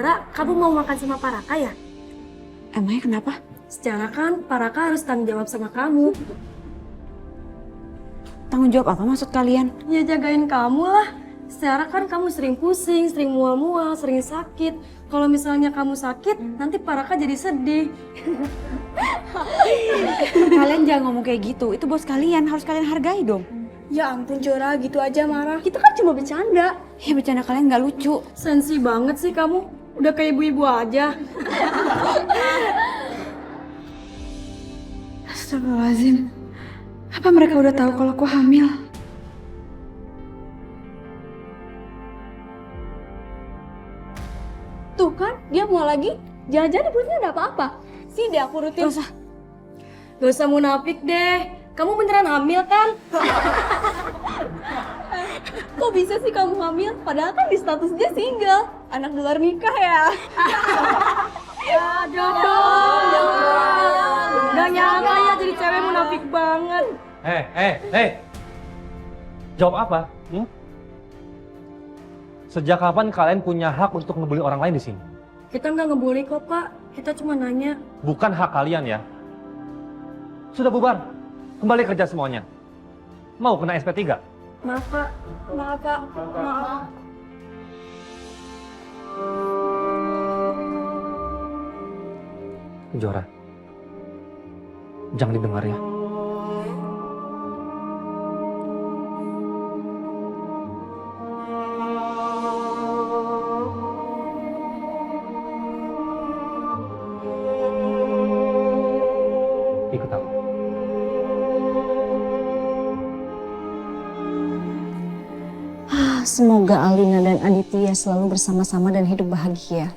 kira kamu mau makan sama Pak Raka ya? Emangnya kenapa? Secara kan Pak Raka harus tanggung jawab sama kamu. Tanggung jawab apa maksud kalian? Ya jagain kamu lah. Secara kan kamu sering pusing, sering mual-mual, sering sakit. Kalau misalnya kamu sakit, nanti Pak Raka jadi sedih. Kalian jangan ngomong kayak gitu. Itu bos kalian, harus kalian hargai dong. Ya ampun Jora, gitu aja marah. Kita kan cuma bercanda. Ya bercanda kalian nggak lucu. Sensi banget sih kamu. Udah kayak ibu-ibu aja. Astagfirullahaladzim. Apa mereka udah tahu kalau aku hamil? Tuh kan, dia mau lagi. Jangan-jangan di perutnya ada apa-apa. Sini deh aku rutin. Gak usah munafik deh. Kamu beneran hamil kan? Kok bisa sih kamu hamil? Padahal kan di statusnya single. Anak di luar nikah ya. Jangan. Gak nyangka ya jadi cewek munafik banget. Jawab apa? Sejak kapan kalian punya hak untuk ngebully orang lain di sini? Kita nggak ngebully kok, Pak. Kita cuma nanya. Bukan hak kalian ya. Sudah bubar. Kembali kerja semuanya. Mau kena SP3? Maaf, Pak. Maaf, Pak. Maaf. Jora. Jangan didengar ya. Ikut aku. Semoga Alina dan Aditya selalu bersama-sama dan hidup bahagia.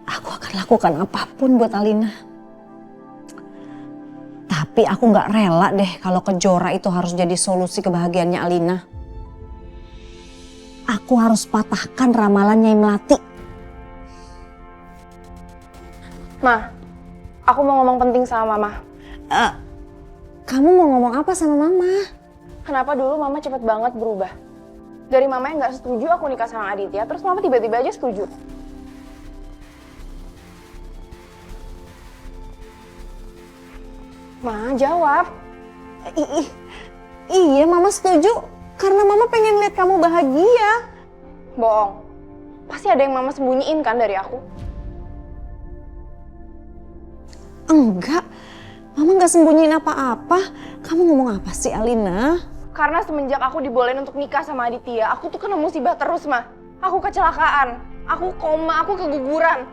Aku akan lakukan apapun buat Alina. Tapi aku gak rela deh kalau Kejora itu harus jadi solusi kebahagiaannya Alina. Aku harus patahkan ramalannya Melati. Ma, aku mau ngomong penting sama Mama. Kamu mau ngomong apa sama Mama? Kenapa dulu Mama cepet banget berubah? Dari Mama yang gak setuju aku nikah sama Aditya, terus Mama tiba-tiba aja setuju. Ma, jawab. Iya, Mama setuju. Karena Mama pengen lihat kamu bahagia. Bohong. Pasti ada yang Mama sembunyiin kan dari aku? Enggak. Mama gak sembunyiin apa-apa. Kamu ngomong apa sih, Alina? Karena semenjak aku dibolehin untuk nikah sama Aditya, aku tuh kena musibah terus, Ma. Aku kecelakaan, aku koma, aku keguguran.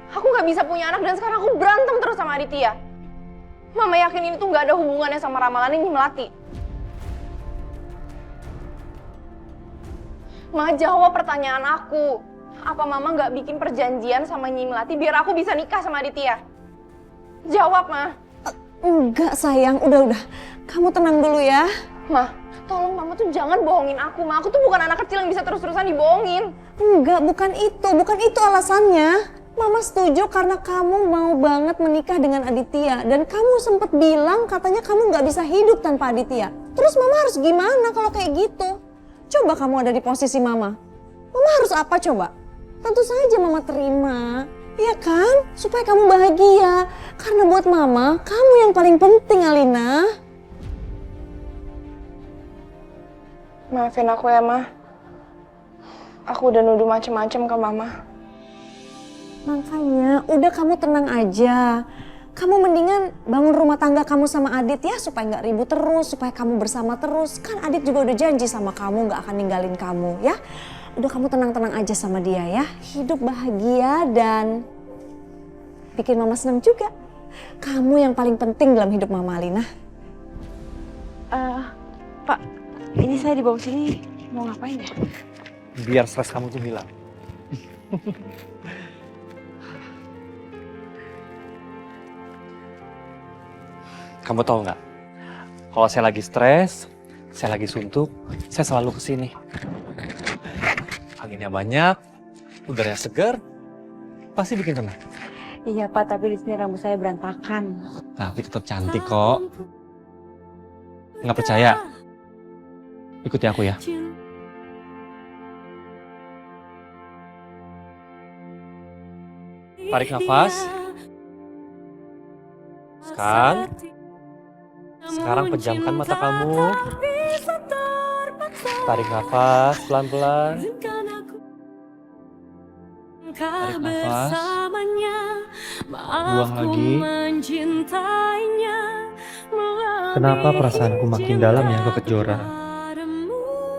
Aku gak bisa punya anak dan sekarang aku berantem terus sama Aditya. Mama yakin ini tuh gak ada hubungannya sama ramalan ini Melati. Ma, jawab pertanyaan aku. Apa Mama gak bikin perjanjian sama Nyi Melati biar aku bisa nikah sama Aditya? Jawab, Ma. Enggak sayang, udah. Kamu tenang dulu ya. Ma, tolong Mama tuh jangan bohongin aku, Ma. Aku tuh bukan anak kecil yang bisa terus-terusan dibohongin. Enggak, bukan itu alasannya. Mama setuju karena kamu mau banget menikah dengan Aditya. Dan kamu sempet bilang katanya kamu gak bisa hidup tanpa Aditya. Terus Mama harus gimana kalau kayak gitu? Coba kamu ada di posisi Mama. Mama harus apa coba? Tentu saja Mama terima. Iya kan? Supaya kamu bahagia. Karena buat Mama, kamu yang paling penting, Alina. Maafin aku ya, Ma. Aku udah nuduh macem-macem ke Mama. Makanya, udah kamu tenang aja. Kamu mendingan bangun rumah tangga kamu sama Adit ya, supaya nggak ribut terus, supaya kamu bersama terus. Kan Adit juga udah janji sama kamu nggak akan ninggalin kamu ya. Udah kamu tenang-tenang aja sama dia ya. Hidup bahagia dan bikin Mama senang juga. Kamu yang paling penting dalam hidup Mama, Alina. Pak, ini saya dibawa sini mau ngapain ya? Biar stres kamu tuh hilang. Kamu tahu nggak? Kalau saya lagi stres, saya lagi suntuk, saya selalu kesini. Anginnya banyak, udaranya segar, pasti bikin tenang. Iya Pak, tapi di sini rambut saya berantakan. Tapi tetap cantik kok. Nggak percaya? Ikuti aku ya. Tarik nafas. Sekarang pejamkan mata kamu. Tarik nafas pelan-pelan. Tarik nafas. Buang lagi. Kenapa perasaanku makin dalam ya ke Kejora?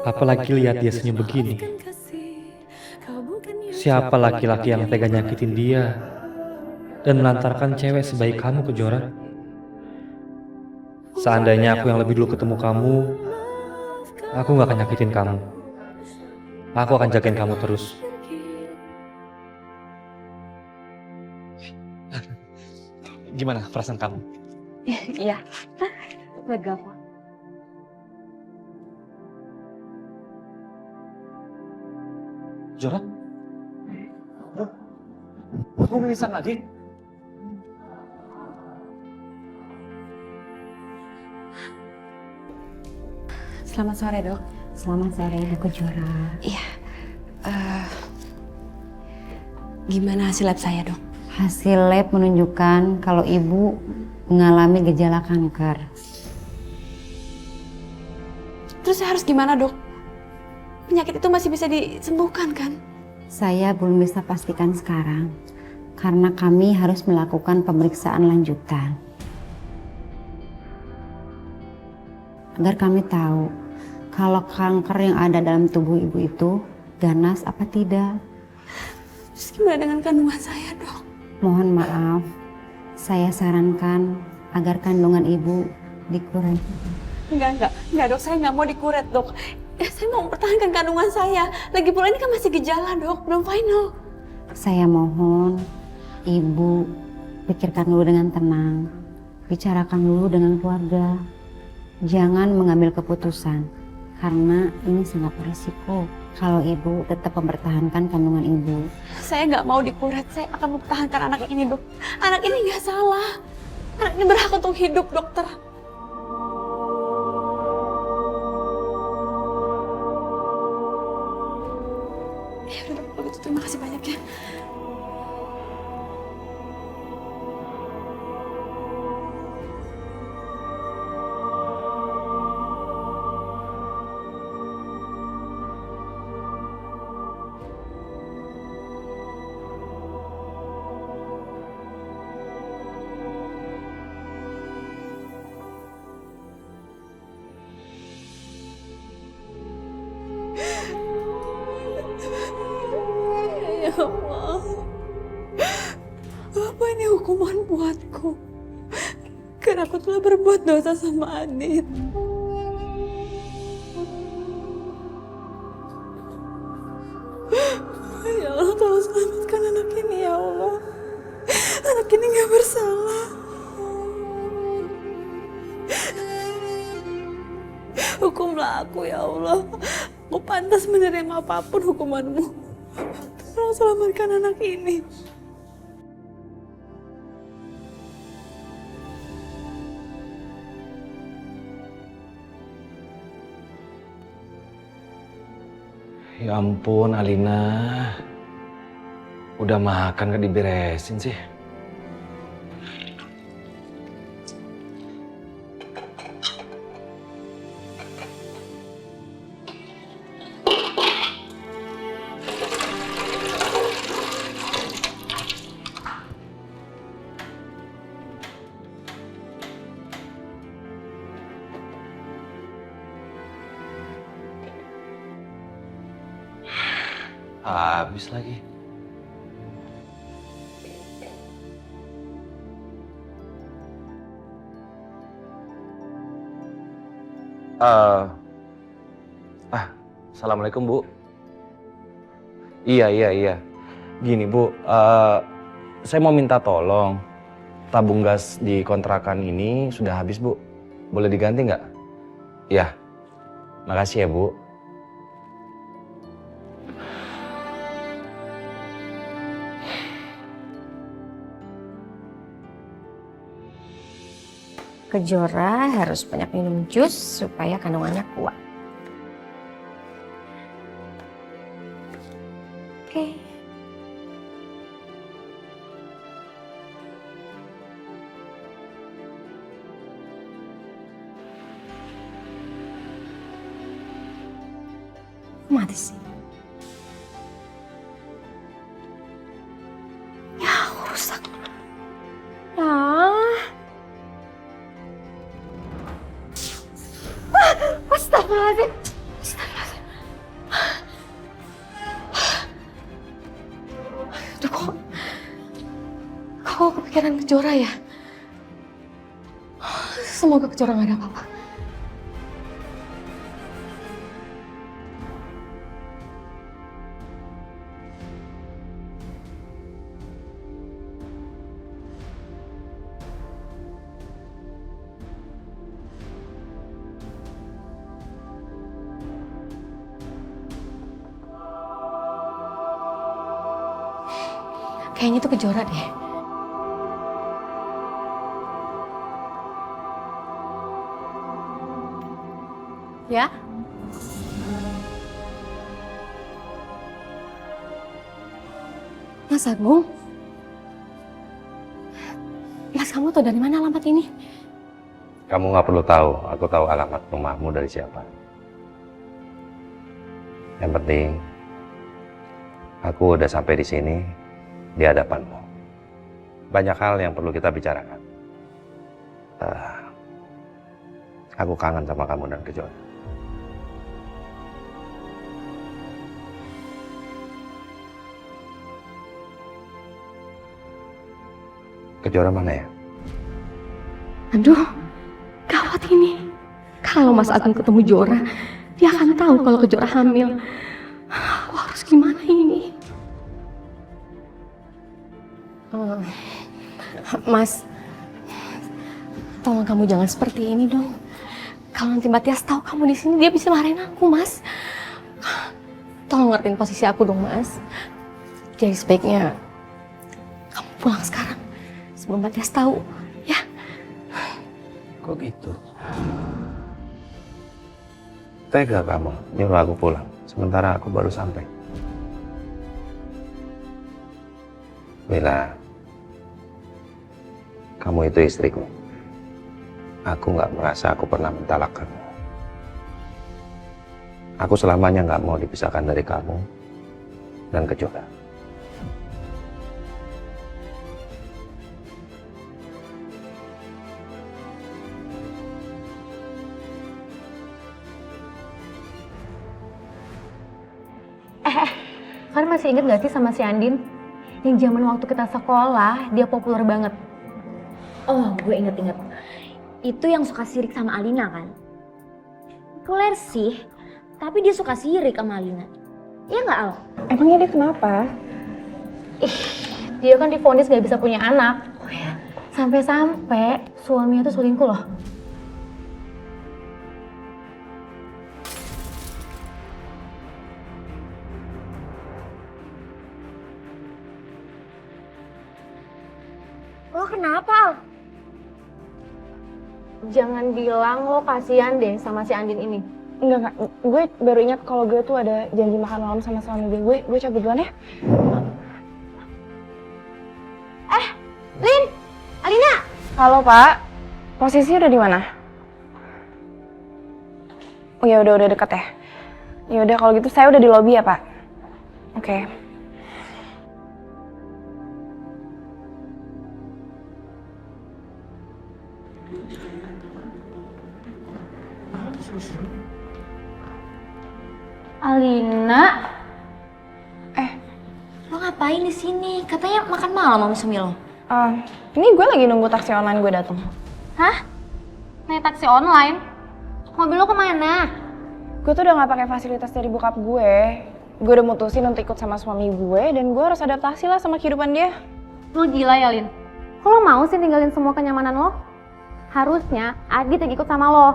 Apalagi lihat dia senyum begini. Siapa laki-laki yang tega nyakitin dia dan melantarkan cewek sebaik kamu, Kejora? Seandainya aku yang lebih dulu ketemu kamu, aku gak akan nyakitin kamu. Aku akan jagain kamu terus. Gimana perasaan kamu? Iya, lega kok. Jora? Kamu pingsan lagi? Selamat sore, Dok. Selamat sore, Bu Kejora. Iya. Gimana hasil lab saya, Dok? Hasil lab menunjukkan kalau Ibu mengalami gejala kanker. Terus saya harus gimana, Dok? Penyakit itu masih bisa disembuhkan, kan? Saya belum bisa pastikan sekarang, karena kami harus melakukan pemeriksaan lanjutan. Agar kami tahu kalau kanker yang ada dalam tubuh Ibu itu ganas apa tidak. Terus gimana dengan kandungan saya, Dok? Mohon maaf, saya sarankan agar kandungan Ibu dikurangi. Enggak, Dok. Saya nggak mau dikuret, Dok. Saya mau mempertahankan kandungan saya. Lagi pula ini kan masih gejala, Dok. Belum final. Saya mohon Ibu pikirkan dulu dengan tenang. Bicarakan dulu dengan keluarga. Jangan mengambil keputusan, karena ini sangat berisiko kalau Ibu tetap mempertahankan kandungan Ibu. Saya nggak mau dikuret. Saya akan mempertahankan anak ini, Dok. Anak ini nggak salah. Anak ini berhak untuk hidup, dokter. Ya udah, Dok. Kalau gitu terima kasih banyak ya. Ya Allah, apa ini hukuman buatku? Karena aku telah berbuat dosa sama Adit. Ya Allah, tolong selamatkan anak ini ya Allah. Anak ini gak bersalah. Hukumlah aku ya Allah. Aku pantas menerima apapun hukumanmu. Tolong selamatkan anak ini. Ya ampun, Alina. Udah makan gak diberesin sih? Habis lagi. Assalamualaikum, Bu. Iya. Gini, Bu, saya mau minta tolong. Tabung gas di kontrakan ini sudah habis, Bu. Boleh diganti nggak? Iya. Makasih ya, Bu. Kejora harus banyak minum jus supaya kandungannya kuat. Oke. Mati sih. Ya, aku rusak. Ya. Astagfirullahaladzim. Astagfirullahaladzim. Aduh, kok kepikiran Kejora ya? Semoga Kejora gak ada apa-apa. Kayaknya itu Kejora deh. Ya? Mas Agung? Mas, kamu tahu dari mana alamat ini? Kamu nggak perlu tahu, aku tahu alamat rumahmu dari siapa. Yang penting, aku udah sampai di sini, di hadapanmu. Banyak hal yang perlu kita bicarakan. Aku kangen sama kamu dan Kejora. Kejora mana ya? Aduh, gawat ini. Kalau Mas Agung ketemu Jora, dia akan tahu kalau Kejora hamil. Aku harus gimana ini? Mas, tolong kamu jangan seperti ini dong. Kalau nanti Mbak Tias tahu kamu di sini, dia bisa marahin aku, Mas. Tolong ngertiin posisi aku dong, Mas. Jadi sebaiknya kamu pulang sekarang sebelum Mbak Tias tahu, ya? Kok gitu? Tega kamu nyuruh aku pulang, sementara aku baru sampai. Bella, kamu itu istriku. Aku nggak merasa aku pernah mentalak kamu. Aku selamanya nggak mau dipisahkan dari kamu dan Kejora. Kan masih inget gak sih sama si Andin? Yang zaman waktu kita sekolah, dia populer banget. Oh, gue inget-inget. Itu yang suka sirik sama Alina kan? Populer sih, tapi dia suka sirik sama Alina. Iya gak, Al? Emangnya dia kenapa? Dia kan divonis gak bisa punya anak. Oh ya. Sampai-sampai suaminya tuh selingkuh loh. Lo kenapa, Al? Jangan bilang lo kasihan deh sama si Andin ini. Enggak, gue baru ingat kalau gue tuh ada janji makan malam sama suami gue. Gue cabut duluan ya. Lin! Alina! Halo Pak, posisi udah di mana? Oh ya udah dekat ya. Ya udah kalau gitu saya udah di lobi ya Pak. Oke. Alina? Lo ngapain di sini? Katanya makan malam sama suami lo. Ini gue lagi nunggu taksi online gue datang. Hah? Naik taksi online? Mobil lo kemana? Gue tuh udah gak pakai fasilitas dari bokap gue. Gue udah mutusin untuk ikut sama suami gue dan gue harus adaptasi lah sama kehidupan dia. Lo gila ya, Lin? Kalau mau sih tinggalin semua kenyamanan lo, harusnya Adit yang ikut sama lo.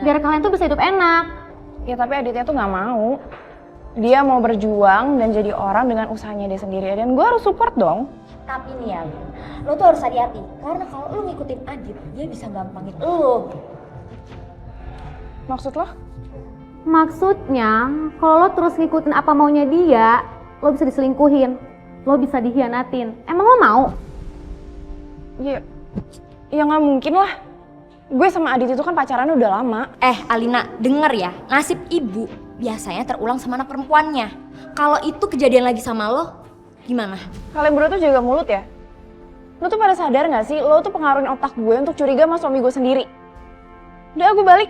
Biar kalian tuh bisa hidup enak. Ya tapi Aditnya tuh gak mau. Dia mau berjuang dan jadi orang dengan usahanya dia sendiri. Dan gue harus support dong. Tapi nih ya, lo tuh harus hati-hati. Karena kalau lo ngikutin Adit, dia bisa gampangin lo. Maksud lo? Maksudnya, kalau lo terus ngikutin apa maunya dia, lo bisa diselingkuhin. Lo bisa dihianatin. Emang lo mau? Ya gak mungkin lah. Gue sama Adit itu kan pacaran udah lama. Alina, denger ya, nasib ibu biasanya terulang sama anak perempuannya. Kalau itu kejadian lagi sama lo, gimana? Kalian berdua tuh jaga mulut ya. Lo tuh pada sadar gak sih, lo tuh pengaruhin otak gue untuk curiga sama suami gue sendiri. Udah, gue balik.